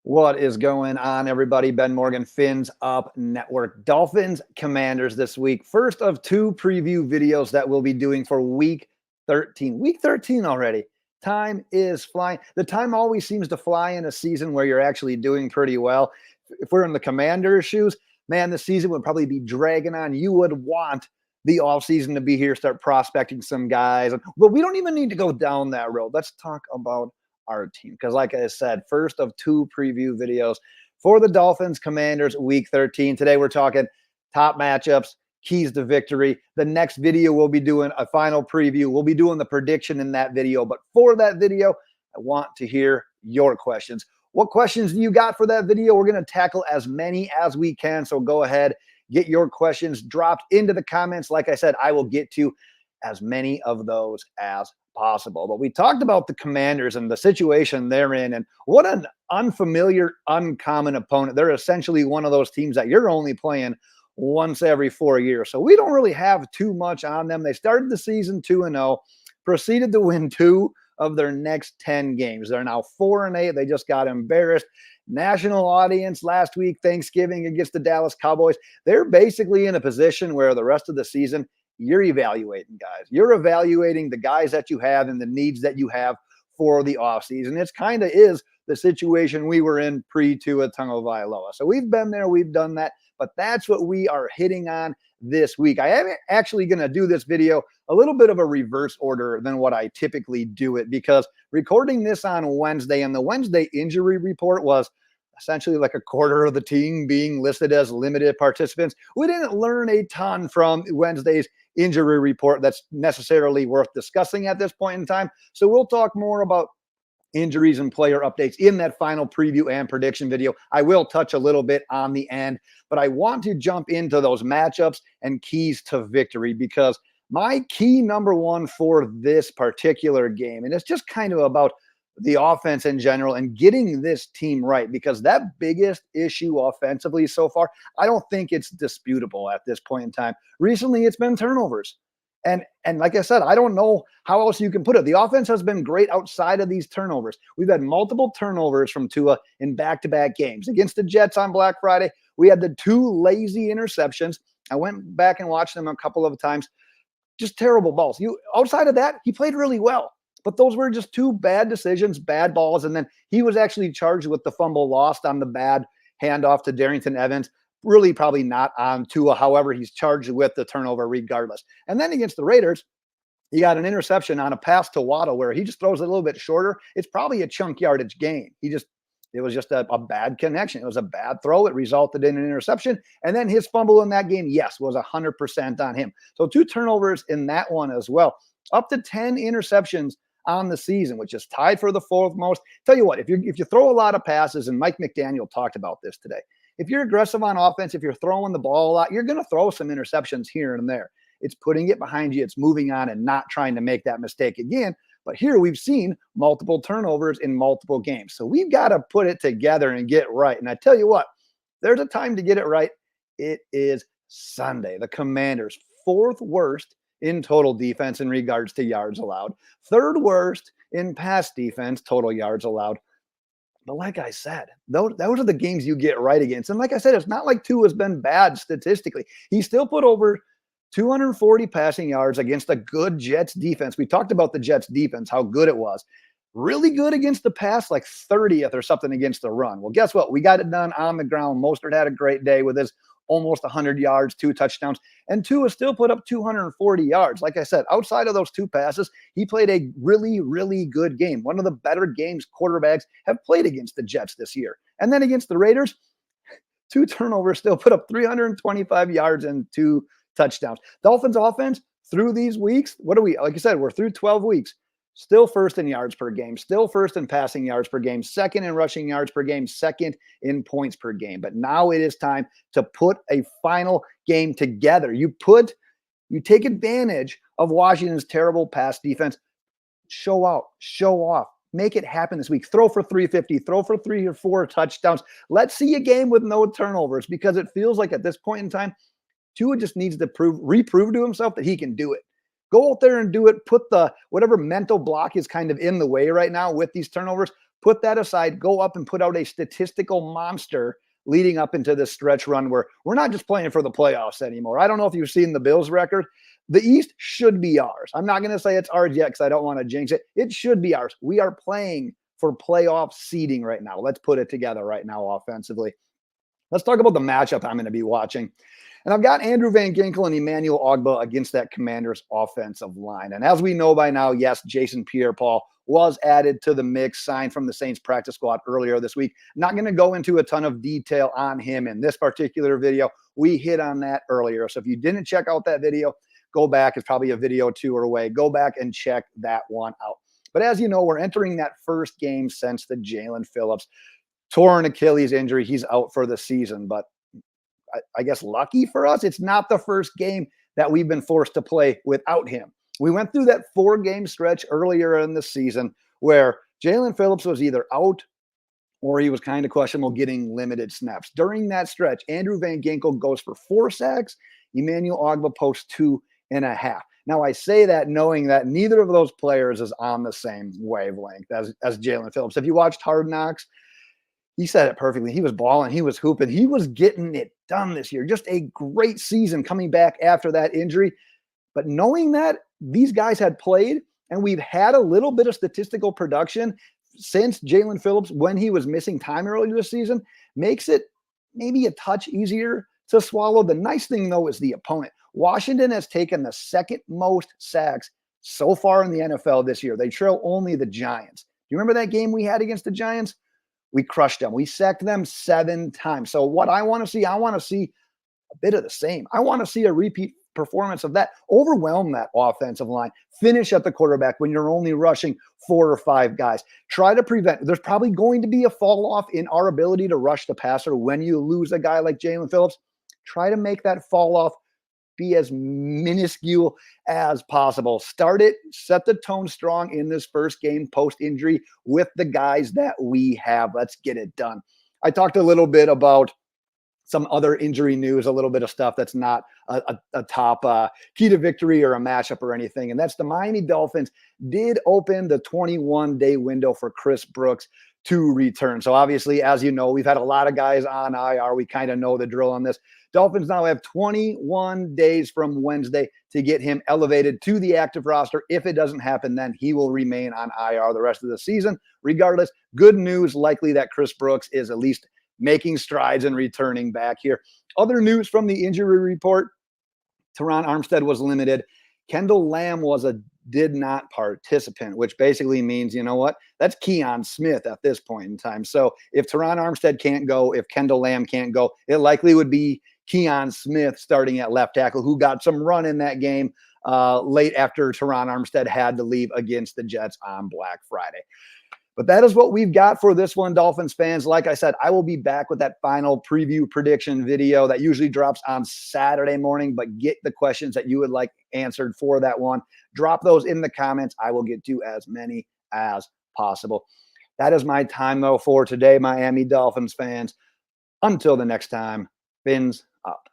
What is going on, everybody? Ben Morgan, Fins Up Network. Dolphins Commanders this week. First of two preview videos that we'll be doing for week 13. Week 13 already. Time is flying. The time always seems to fly in a season where you're actually doing pretty well. If we're in the Commanders' shoes, man, the season would probably be dragging on. You would want the offseason to be here, start prospecting some guys. But we don't even need to go down that road. Let's talk about our team. Because like I said, first of two preview videos for the Dolphins Commanders week 13. Today we're talking top matchups, keys to victory. The next video we'll be doing a final preview. We'll be doing the prediction in that video. But for that video, I want to hear your questions. What questions do you got for that video? We're going to tackle as many as we can. So go ahead, get your questions dropped into the comments. Like I said, I will get to as many of those as possible. But we talked about the Commanders and the situation they're in, and what an unfamiliar, uncommon opponent. They're essentially one of those teams that you're only playing once every 4 years. So we don't really have too much on them. They started the season 2-0, proceeded to win 2 of their next 10 games. They're now 4-8. They just got embarrassed. National audience last week, Thanksgiving against the Dallas Cowboys. They're basically in a position where the rest of the season you're evaluating guys. You're evaluating the guys that you have and the needs that you have for the offseason. It's kind of is the situation we were in pre-Tua Tagovailoa. So we've been there, we've done that, but that's what we are hitting on this week. I am actually going to do this video a little bit of a reverse order than what I typically do it, because recording this on Wednesday, and the Wednesday injury report was essentially like a quarter of the team being listed as limited participants. We didn't learn a ton from Wednesday's injury report that's necessarily worth discussing at this point in time. So we'll talk more about injuries and player updates in that final preview and prediction video. I will touch a little bit on the end, but I want to jump into those matchups and keys to victory, because my key number one for this particular game, and it's just kind of about the offense in general and getting this team right, because that biggest issue offensively so far, I don't think it's disputable at this point in time. Recently, it's been turnovers. And like I said, I don't know how else you can put it. The offense has been great outside of these turnovers. We've had multiple turnovers from Tua in back-to-back games. Against the Jets on Black Friday, we had the 2 lazy interceptions. I went back and watched them a couple of times. Just terrible balls. Outside of that, he played really well. But those were just 2 bad decisions, bad balls. And then he was actually charged with the fumble lost on the bad handoff to Darrington Evans. Really probably not on Tua. However, he's charged with the turnover regardless. And then against the Raiders, he got an interception on a pass to Waddle where he just throws it a little bit shorter. It's probably a chunk yardage gain. It was just a bad connection. It was a bad throw. It resulted in an interception. And then his fumble in that game, yes, was 100% on him. So 2 turnovers in that one as well. Up to 10 interceptions on the season, which is tied for the 4th most. Tell you what, if you throw a lot of passes, and Mike McDaniel talked about this today, if you're aggressive on offense, if you're throwing the ball a lot, you're going to throw some interceptions here and there. It's putting it behind you. It's moving on and not trying to make that mistake again. But here we've seen multiple turnovers in multiple games. So we've got to put it together and get right. And I tell you what, there's a time to get it right. It is Sunday. The Commanders, 4th worst in total defense in regards to yards allowed, 3rd worst in pass defense, total yards allowed. But like I said, those are the games you get right against. And like I said, it's not like Tua has been bad statistically. He still put over 240 passing yards against a good Jets defense. We talked about the Jets defense, how good it was. Really good against the pass, like 30th or something against the run. Well, guess what? We got it done on the ground. Mostert had a great day with his almost 100 yards, 2 touchdowns, and Tua still put up 240 yards. Like I said, outside of those 2 passes, he played a really, really good game. One of the better games quarterbacks have played against the Jets this year. And then against the Raiders, 2 turnovers, still put up 325 yards and 2 touchdowns. Dolphins offense through these weeks, like I said, we're through 12 weeks. Still 1st in yards per game, still 1st in passing yards per game, 2nd in rushing yards per game, 2nd in points per game. But now it is time to put a final game together. You take advantage of Washington's terrible pass defense. Show out, show off, make it happen this week. Throw for 350, throw for 3 or 4 touchdowns. Let's see a game with no turnovers, because it feels like at this point in time, Tua just needs to reprove to himself that he can do it. Go out there and do it. Put whatever mental block is kind of in the way right now with these turnovers, put that aside, go up and put out a statistical monster leading up into this stretch run where we're not just playing for the playoffs anymore. I don't know if you've seen the Bills record. The East should be ours. I'm not going to say it's ours yet because I don't want to jinx it. It should be ours. We are playing for playoff seeding right now. Let's put it together right now offensively. Let's talk about the matchup I'm going to be watching. And I've got Andrew Van Ginkel and Emmanuel Ogbah against that Commanders offensive line. And as we know by now, yes, Jason Pierre-Paul was added to the mix, signed from the Saints practice squad earlier this week. Not going to go into a ton of detail on him in this particular video. We hit on that earlier. So if you didn't check out that video, go back. It's probably a video or two away. Go back and check that one out. But as you know, we're entering that first game since the Jalen Phillips torn Achilles injury. He's out for the season. But I guess lucky for us, it's not the first game that we've been forced to play without him. We went through that 4-game stretch earlier in the season where Jalen Phillips was either out or he was kind of questionable getting limited snaps. During that stretch, Andrew Van Ginkel goes for 4 sacks. Emmanuel Ogbah posts 2.5. Now, I say that knowing that neither of those players is on the same wavelength as Jalen Phillips. If you watched Hard Knocks, he said it perfectly. He was balling. He was hooping. He was getting it done this year. Just a great season coming back after that injury. But knowing that these guys had played and we've had a little bit of statistical production since Jalen Phillips, when he was missing time earlier this season, makes it maybe a touch easier to swallow. The nice thing, though, is the opponent. Washington has taken the second most sacks so far in the NFL this year. They trail only the Giants. Do you remember that game we had against the Giants? We crushed them. We sacked them 7 times. So what I want to see a bit of the same. I want to see a repeat performance of that. Overwhelm that offensive line. Finish at the quarterback when you're only rushing 4 or 5 guys. Try to prevent. There's probably going to be a fall off in our ability to rush the passer when you lose a guy like Jalen Phillips. Try to make that fall off be as minuscule as possible. Start it, set the tone strong in this first game post-injury with the guys that we have. Let's get it done. I talked a little bit about some other injury news, a little bit of stuff that's not a top key to victory or a matchup or anything. And that's the Miami Dolphins did open the 21-day window for Chris Brooks to return. So obviously, as you know, we've had a lot of guys on IR. We kind of know the drill on this. Dolphins now have 21 days from Wednesday to get him elevated to the active roster. If it doesn't happen, then he will remain on IR the rest of the season. Regardless, good news, likely that Chris Brooks is at least making strides and returning back here. Other news from the injury report, Teron Armstead was limited. Kendall Lamb was a did not participant, which basically means, you know what? That's Keon Smith at this point in time. So if Teron Armstead can't go, if Kendall Lamb can't go, it likely would be Keon Smith starting at left tackle, who got some run in that game late after Teron Armstead had to leave against the Jets on Black Friday. But that is what we've got for this one, Dolphins fans. Like I said, I will be back with that final preview prediction video that usually drops on Saturday morning, but get the questions that you would like answered for that one. Drop those in the comments. I will get to as many as possible. That is my time, though, for today, Miami Dolphins fans. Until the next time, fins up.